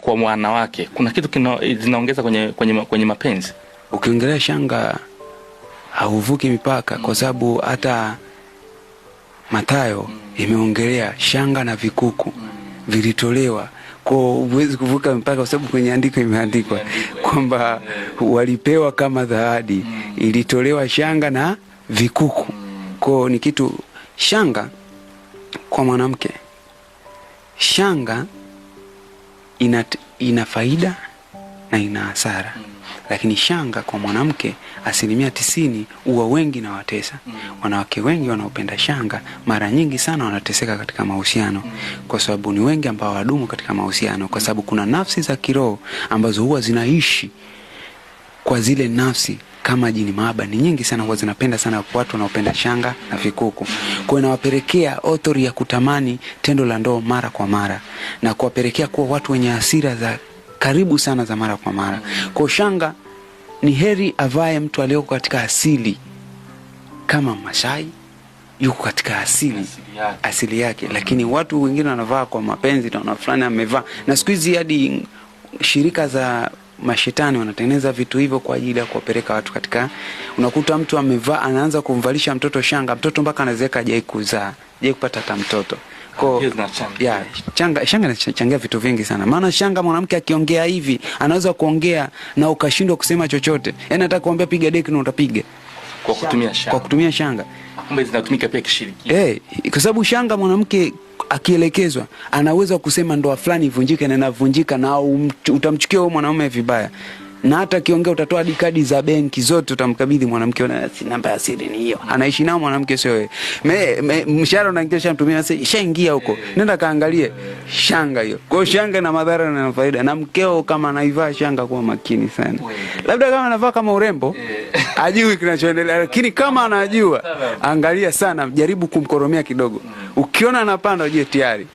kwa wanawake kuna kitu zinaongeza kwenye mapenzi? Ukiongelea shanga hauvuki mipaka, kwa sababu hata Mathayo imeongelea shanga na vikuku vilitolewa. Kwa huwezi kuvuka mpaka, kwa sababu kwenye andiko imeandikwa kwamba walipewa kama zawadi, ilitolewa shanga na vikuku. Kwa ni kitu, shanga kwa mwanamke, shanga ina faida na ina hasara. Lakini shanga kwa mwanamke 90% huwa wengi na watesa. Wanawake wengi wanaopenda shanga mara nyingi sana wanateseka katika mahusiano, kwa sababu ni wengi ambao wadumu katika mahusiano, kwa sababu kuna nafsi za kiroho ambazo huwa zinaishi kwa zile nafsi kama jini mahaba. Ni nyingi sana huwa zinapenda sana watu wanaopenda shanga na vikuku. Kwa inawapelekea authority ya kutamani tendo la ndoa mara kwa mara, na kuwapelekea kuwa watu wenye hasira za karibu sana za mara kwa mara. Kwa shanga ni heri avae mtu aliyoko katika asili, kama Masai yuko katika asili yake. Lakini watu wengine wanavaa kwa mapenzi, na fulani amevaa. Na siku hizi hadi shirika za mashetani wanatengeneza vitu hivyo kwa ajili ya kuwapeleka watu katika, unakuta mtu amevaa, anaanza kumvalisha mtoto shanga, mtoto mpaka anazeeka hajawahi kuzaa, hajawahi kupata hata mtoto. Shanga inachangia vitu vingi sana. Maana shanga, mwanamke akiongea hivi anaweza kuongea na ukashindwa kusema chochote. Yaani hata kuambia piga deki na utapiga kwa kutumia shanga. Kumbe zinatumika pia kishirikina. Kwa sababu shanga, mwanamke akielekezwa anaweza kusema ndoa fulani ivunjike na inavunjika, na utamchukia huyo mwanaume vibaya. Na hata kiongea utatoa hadi kadi za benki zote utamkabidhi mwanamke, na namba ya siri ni hiyo. Anaishi nao mwanamke, sio wewe. Mshahara unaingia mtumia, sasa ishaingia huko, nenda kaangalie shanga hiyo. Kwa shanga na madhara na faida. Na mkeo kama anaivaa shanga, kuwa makini sana. Labda kama anavaa kama urembo, ajui kinachoendelea, lakini kama anajua, angalia sana, jaribu kumkoromea kidogo. Ukiona anapanda ujue tayari.